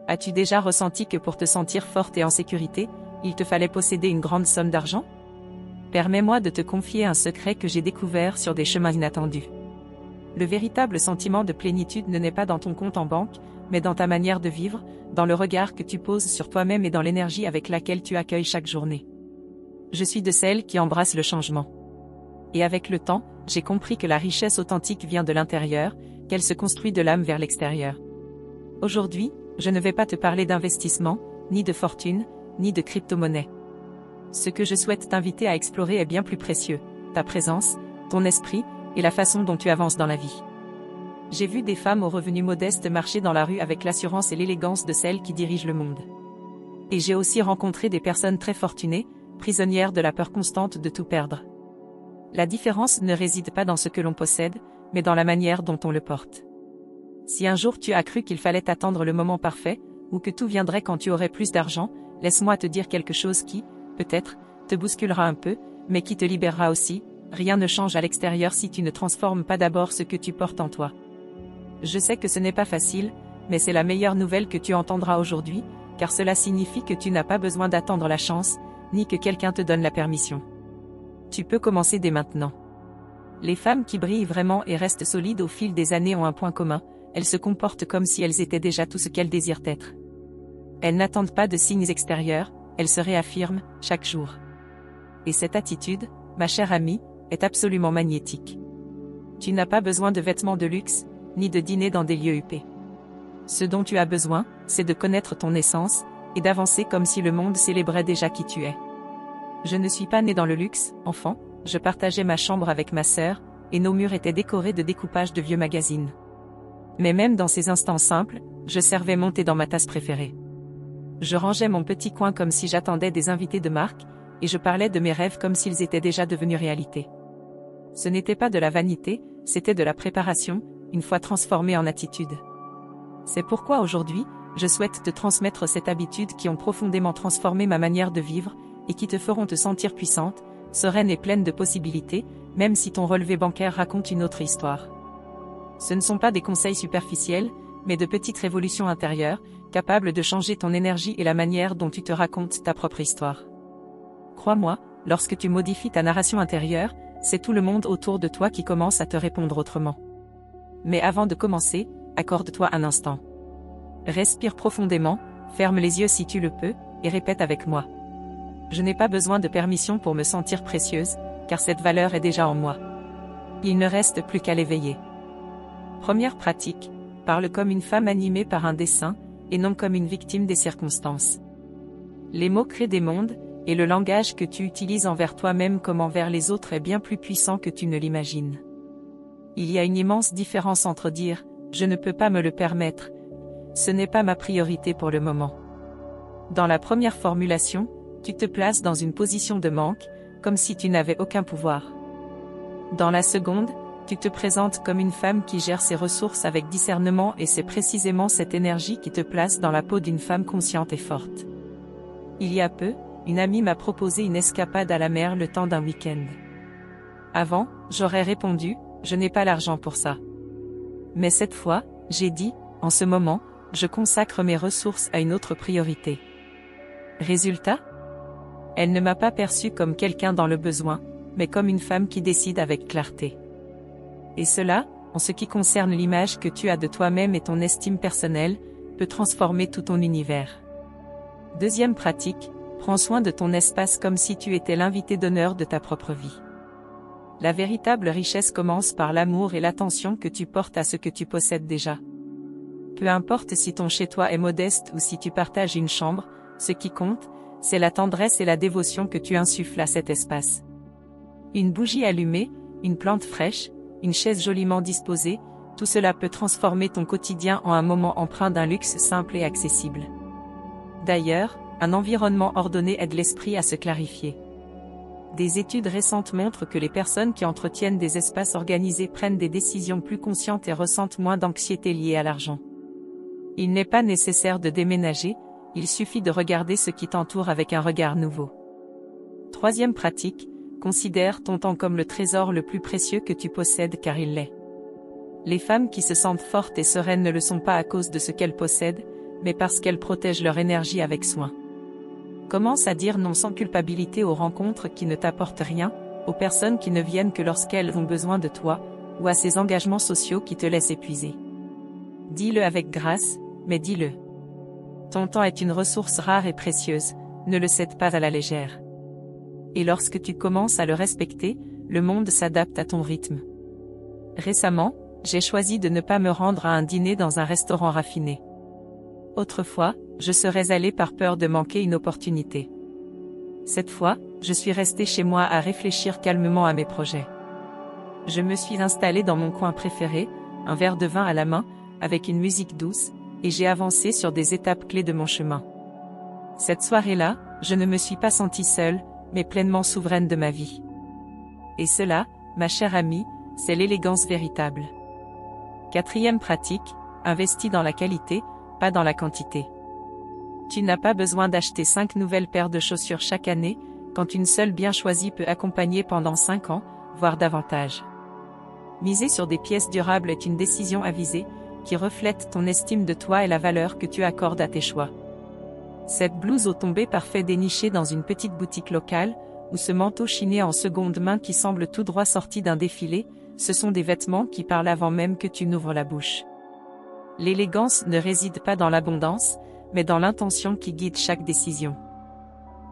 As-tu déjà ressenti que pour te sentir forte et en sécurité, il te fallait posséder une grande somme d'argent? Permets-moi de te confier un secret que j'ai découvert sur des chemins inattendus. Le véritable sentiment de plénitude ne naît pas dans ton compte en banque, mais dans ta manière de vivre, dans le regard que tu poses sur toi-même et dans l'énergie avec laquelle tu accueilles chaque journée. Je suis de celles qui embrassent le changement. Et avec le temps, j'ai compris que la richesse authentique vient de l'intérieur, qu'elle se construit de l'âme vers l'extérieur. Aujourd'hui, je ne vais pas te parler d'investissement, ni de fortune, ni de crypto-monnaie. Ce que je souhaite t'inviter à explorer est bien plus précieux, ta présence, ton esprit, et la façon dont tu avances dans la vie. J'ai vu des femmes aux revenus modestes marcher dans la rue avec l'assurance et l'élégance de celles qui dirigent le monde. Et j'ai aussi rencontré des personnes très fortunées, prisonnières de la peur constante de tout perdre. La différence ne réside pas dans ce que l'on possède, mais dans la manière dont on le porte. Si un jour tu as cru qu'il fallait attendre le moment parfait, ou que tout viendrait quand tu aurais plus d'argent, laisse-moi te dire quelque chose qui, peut-être, te bousculera un peu, mais qui te libérera aussi. Rien ne change à l'extérieur si tu ne transformes pas d'abord ce que tu portes en toi. Je sais que ce n'est pas facile, mais c'est la meilleure nouvelle que tu entendras aujourd'hui, car cela signifie que tu n'as pas besoin d'attendre la chance, ni que quelqu'un te donne la permission. Tu peux commencer dès maintenant. Les femmes qui brillent vraiment et restent solides au fil des années ont un point commun, elles se comportent comme si elles étaient déjà tout ce qu'elles désirent être. Elles n'attendent pas de signes extérieurs, elles se réaffirment, chaque jour. Et cette attitude, ma chère amie, est absolument magnétique. Tu n'as pas besoin de vêtements de luxe, ni de dîner dans des lieux huppés. Ce dont tu as besoin, c'est de connaître ton essence, et d'avancer comme si le monde célébrait déjà qui tu es. Je ne suis pas née dans le luxe, enfant, je partageais ma chambre avec ma sœur, et nos murs étaient décorés de découpages de vieux magazines. Mais même dans ces instants simples, je servais mon thé dans ma tasse préférée. Je rangeais mon petit coin comme si j'attendais des invités de marque, et je parlais de mes rêves comme s'ils étaient déjà devenus réalité. Ce n'était pas de la vanité, c'était de la préparation, une fois transformée en attitude. C'est pourquoi aujourd'hui, je souhaite te transmettre cette habitude qui ont profondément transformé ma manière de vivre, et qui te feront te sentir puissante, sereine et pleine de possibilités, même si ton relevé bancaire raconte une autre histoire. Ce ne sont pas des conseils superficiels, mais de petites révolutions intérieures, capables de changer ton énergie et la manière dont tu te racontes ta propre histoire. Crois-moi, lorsque tu modifies ta narration intérieure, c'est tout le monde autour de toi qui commence à te répondre autrement. Mais avant de commencer, accorde-toi un instant. Respire profondément, ferme les yeux si tu le peux, et répète avec moi. Je n'ai pas besoin de permission pour me sentir précieuse, car cette valeur est déjà en moi. Il ne reste plus qu'à l'éveiller. Première pratique, parle comme une femme animée par un dessein, et non comme une victime des circonstances. Les mots créent des mondes, et le langage que tu utilises envers toi-même comme envers les autres est bien plus puissant que tu ne l'imagines. Il y a une immense différence entre dire « je ne peux pas me le permettre », ce n'est pas ma priorité pour le moment. Dans la première formulation, tu te places dans une position de manque, comme si tu n'avais aucun pouvoir. Dans la seconde, tu te présentes comme une femme qui gère ses ressources avec discernement et c'est précisément cette énergie qui te place dans la peau d'une femme consciente et forte. Il y a peu, une amie m'a proposé une escapade à la mer le temps d'un week-end. Avant, j'aurais répondu, je n'ai pas l'argent pour ça. Mais cette fois, j'ai dit, en ce moment, je consacre mes ressources à une autre priorité. Résultat? Elle ne m'a pas perçue comme quelqu'un dans le besoin, mais comme une femme qui décide avec clarté. Et cela, en ce qui concerne l'image que tu as de toi-même et ton estime personnelle, peut transformer tout ton univers. Deuxième pratique, prends soin de ton espace comme si tu étais l'invité d'honneur de ta propre vie. La véritable richesse commence par l'amour et l'attention que tu portes à ce que tu possèdes déjà. Peu importe si ton chez-toi est modeste ou si tu partages une chambre, ce qui compte, c'est la tendresse et la dévotion que tu insuffles à cet espace. Une bougie allumée, une plante fraîche, une chaise joliment disposée, tout cela peut transformer ton quotidien en un moment empreint d'un luxe simple et accessible. D'ailleurs, un environnement ordonné aide l'esprit à se clarifier. Des études récentes montrent que les personnes qui entretiennent des espaces organisés prennent des décisions plus conscientes et ressentent moins d'anxiété liée à l'argent. Il n'est pas nécessaire de déménager, il suffit de regarder ce qui t'entoure avec un regard nouveau. Troisième pratique, considère ton temps comme le trésor le plus précieux que tu possèdes car il l'est. Les femmes qui se sentent fortes et sereines ne le sont pas à cause de ce qu'elles possèdent, mais parce qu'elles protègent leur énergie avec soin. Commence à dire non sans culpabilité aux rencontres qui ne t'apportent rien, aux personnes qui ne viennent que lorsqu'elles ont besoin de toi, ou à ces engagements sociaux qui te laissent épuiser. Dis-le avec grâce, mais dis-le. Ton temps est une ressource rare et précieuse, ne le cède pas à la légère. Et lorsque tu commences à le respecter, le monde s'adapte à ton rythme. Récemment, j'ai choisi de ne pas me rendre à un dîner dans un restaurant raffiné. Autrefois, je serais allée par peur de manquer une opportunité. Cette fois, je suis restée chez moi à réfléchir calmement à mes projets. Je me suis installée dans mon coin préféré, un verre de vin à la main, avec une musique douce, et j'ai avancé sur des étapes clés de mon chemin. Cette soirée-là, je ne me suis pas sentie seule, mais pleinement souveraine de ma vie. Et cela, ma chère amie, c'est l'élégance véritable. 4e pratique, investis dans la qualité, pas dans la quantité. Tu n'as pas besoin d'acheter 5 nouvelles paires de chaussures chaque année, quand une seule bien choisie peut accompagner pendant 5 ans, voire davantage. Miser sur des pièces durables est une décision avisée, qui reflète ton estime de toi et la valeur que tu accordes à tes choix. Cette blouse au tombé parfait dénichée dans une petite boutique locale, ou ce manteau chiné en seconde main qui semble tout droit sorti d'un défilé, ce sont des vêtements qui parlent avant même que tu n'ouvres la bouche. L'élégance ne réside pas dans l'abondance, mais dans l'intention qui guide chaque décision.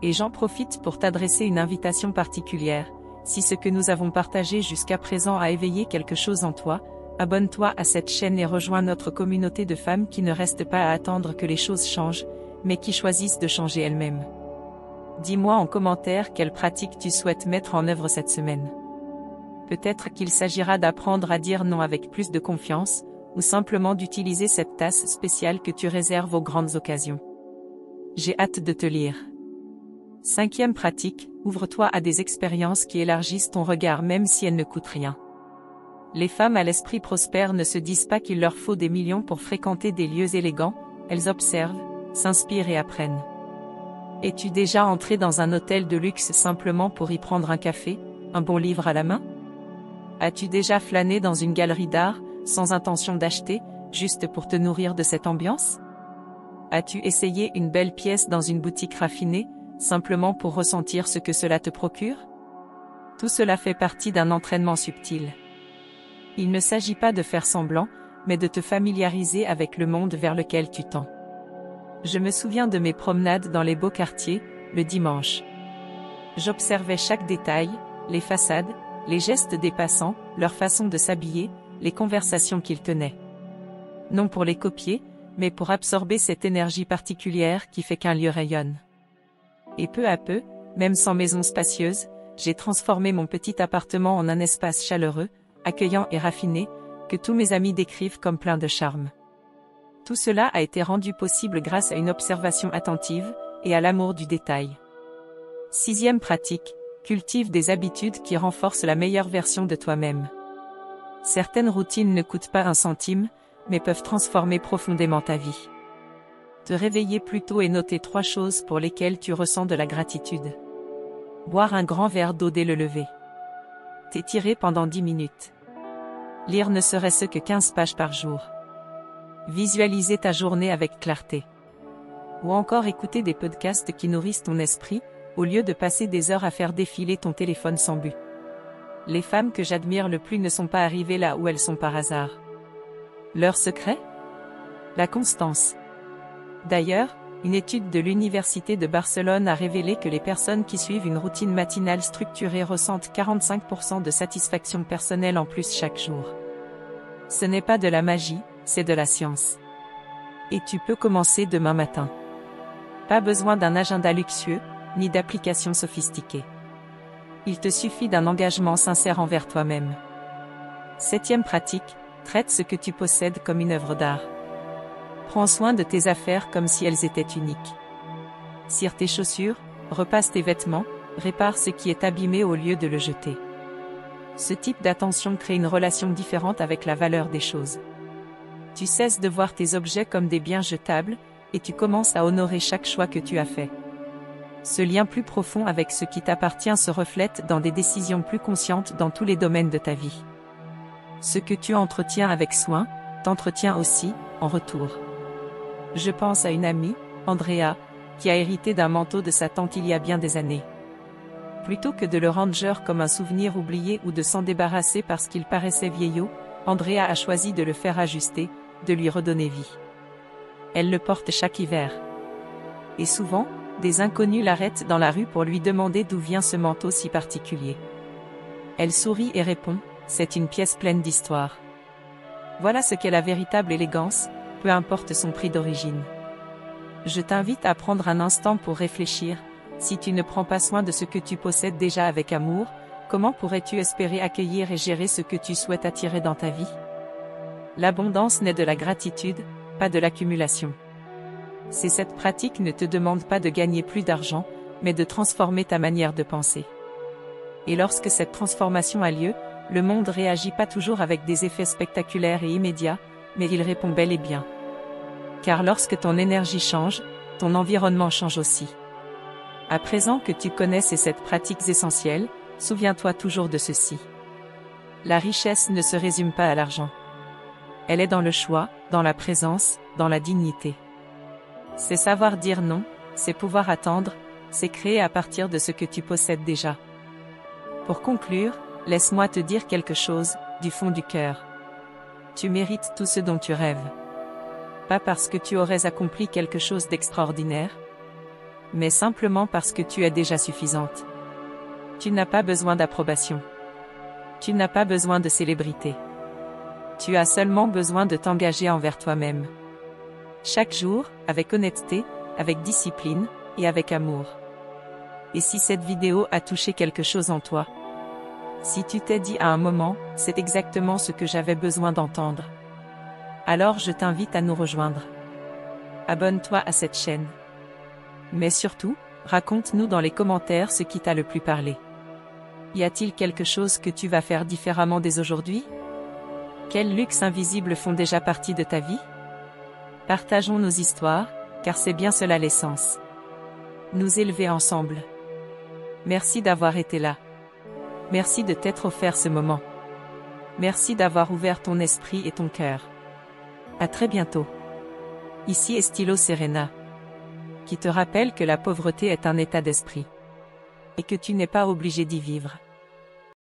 Et j'en profite pour t'adresser une invitation particulière. Si ce que nous avons partagé jusqu'à présent a éveillé quelque chose en toi, abonne-toi à cette chaîne et rejoins notre communauté de femmes qui ne restent pas à attendre que les choses changent, mais qui choisissent de changer elles-mêmes. Dis-moi en commentaire quelles pratiques tu souhaites mettre en œuvre cette semaine. Peut-être qu'il s'agira d'apprendre à dire non avec plus de confiance, ou simplement d'utiliser cette tasse spéciale que tu réserves aux grandes occasions. J'ai hâte de te lire. 5e pratique, ouvre-toi à des expériences qui élargissent ton regard même si elles ne coûtent rien. Les femmes à l'esprit prospère ne se disent pas qu'il leur faut des millions pour fréquenter des lieux élégants, elles observent, s'inspirent et apprennent. Es-tu déjà entré dans un hôtel de luxe simplement pour y prendre un café, un bon livre à la main? As-tu déjà flâné dans une galerie d'art, sans intention d'acheter, juste pour te nourrir de cette ambiance? As-tu essayé une belle pièce dans une boutique raffinée, simplement pour ressentir ce que cela te procure? Tout cela fait partie d'un entraînement subtil. Il ne s'agit pas de faire semblant, mais de te familiariser avec le monde vers lequel tu tends. Je me souviens de mes promenades dans les beaux quartiers, le dimanche. J'observais chaque détail, les façades, les gestes des passants, leur façon de s'habiller, les conversations qu'ils tenaient. Non pour les copier, mais pour absorber cette énergie particulière qui fait qu'un lieu rayonne. Et peu à peu, même sans maison spacieuse, j'ai transformé mon petit appartement en un espace chaleureux, accueillant et raffiné, que tous mes amis décrivent comme plein de charme. Tout cela a été rendu possible grâce à une observation attentive, et à l'amour du détail. 6e pratique, cultive des habitudes qui renforcent la meilleure version de toi-même. Certaines routines ne coûtent pas un centime, mais peuvent transformer profondément ta vie. Te réveiller plus tôt et noter 3 choses pour lesquelles tu ressens de la gratitude. Boire un grand verre d'eau dès le lever. T'étirer pendant 10 minutes. Lire ne serait-ce que 15 pages par jour. Visualiser ta journée avec clarté. Ou encore écouter des podcasts qui nourrissent ton esprit, au lieu de passer des heures à faire défiler ton téléphone sans but. Les femmes que j'admire le plus ne sont pas arrivées là où elles sont par hasard. Leur secret? La constance. D'ailleurs, une étude de l'Université de Barcelone a révélé que les personnes qui suivent une routine matinale structurée ressentent 45% de satisfaction personnelle en plus chaque jour. Ce n'est pas de la magie, c'est de la science. Et tu peux commencer demain matin. Pas besoin d'un agenda luxueux, ni d'applications sophistiquées. Il te suffit d'un engagement sincère envers toi-même. 7e pratique, traite ce que tu possèdes comme une œuvre d'art. Prends soin de tes affaires comme si elles étaient uniques. Cire tes chaussures, repasse tes vêtements, répare ce qui est abîmé au lieu de le jeter. Ce type d'attention crée une relation différente avec la valeur des choses. Tu cesses de voir tes objets comme des biens jetables, et tu commences à honorer chaque choix que tu as fait. Ce lien plus profond avec ce qui t'appartient se reflète dans des décisions plus conscientes dans tous les domaines de ta vie. Ce que tu entretiens avec soin, t'entretient aussi, en retour. Je pense à une amie, Andrea, qui a hérité d'un manteau de sa tante il y a bien des années. Plutôt que de le ranger comme un souvenir oublié ou de s'en débarrasser parce qu'il paraissait vieillot, Andrea a choisi de le faire ajuster, de lui redonner vie. Elle le porte chaque hiver. Et souvent, des inconnus l'arrêtent dans la rue pour lui demander d'où vient ce manteau si particulier. Elle sourit et répond, c'est une pièce pleine d'histoire. Voilà ce qu'est la véritable élégance, peu importe son prix d'origine. Je t'invite à prendre un instant pour réfléchir, si tu ne prends pas soin de ce que tu possèdes déjà avec amour, comment pourrais-tu espérer accueillir et gérer ce que tu souhaites attirer dans ta vie? L'abondance naît de la gratitude, pas de l'accumulation. Cette pratique ne te demande pas de gagner plus d'argent, mais de transformer ta manière de penser. Et lorsque cette transformation a lieu, le monde réagit pas toujours avec des effets spectaculaires et immédiats, mais il répond bel et bien. Car lorsque ton énergie change, ton environnement change aussi. À présent que tu connais ces 7 pratiques essentielles, souviens-toi toujours de ceci. La richesse ne se résume pas à l'argent. Elle est dans le choix, dans la présence, dans la dignité. C'est savoir dire non, c'est pouvoir attendre, c'est créer à partir de ce que tu possèdes déjà. Pour conclure, laisse-moi te dire quelque chose, du fond du cœur. Tu mérites tout ce dont tu rêves. Pas parce que tu aurais accompli quelque chose d'extraordinaire, mais simplement parce que tu es déjà suffisante. Tu n'as pas besoin d'approbation. Tu n'as pas besoin de célébrité. Tu as seulement besoin de t'engager envers toi-même. Chaque jour, avec honnêteté, avec discipline, et avec amour. Et si cette vidéo a touché quelque chose en toi? Si tu t'es dit à un moment, c'est exactement ce que j'avais besoin d'entendre. Alors je t'invite à nous rejoindre. Abonne-toi à cette chaîne. Mais surtout, raconte-nous dans les commentaires ce qui t'a le plus parlé. Y a-t-il quelque chose que tu vas faire différemment dès aujourd'hui? Quels luxes invisibles font déjà partie de ta vie? Partageons nos histoires, car c'est bien cela l'essence. Nous élever ensemble. Merci d'avoir été là. Merci de t'être offert ce moment. Merci d'avoir ouvert ton esprit et ton cœur. À très bientôt. Ici est Stylo Serena, qui te rappelle que la pauvreté est un état d'esprit. Et que tu n'es pas obligé d'y vivre.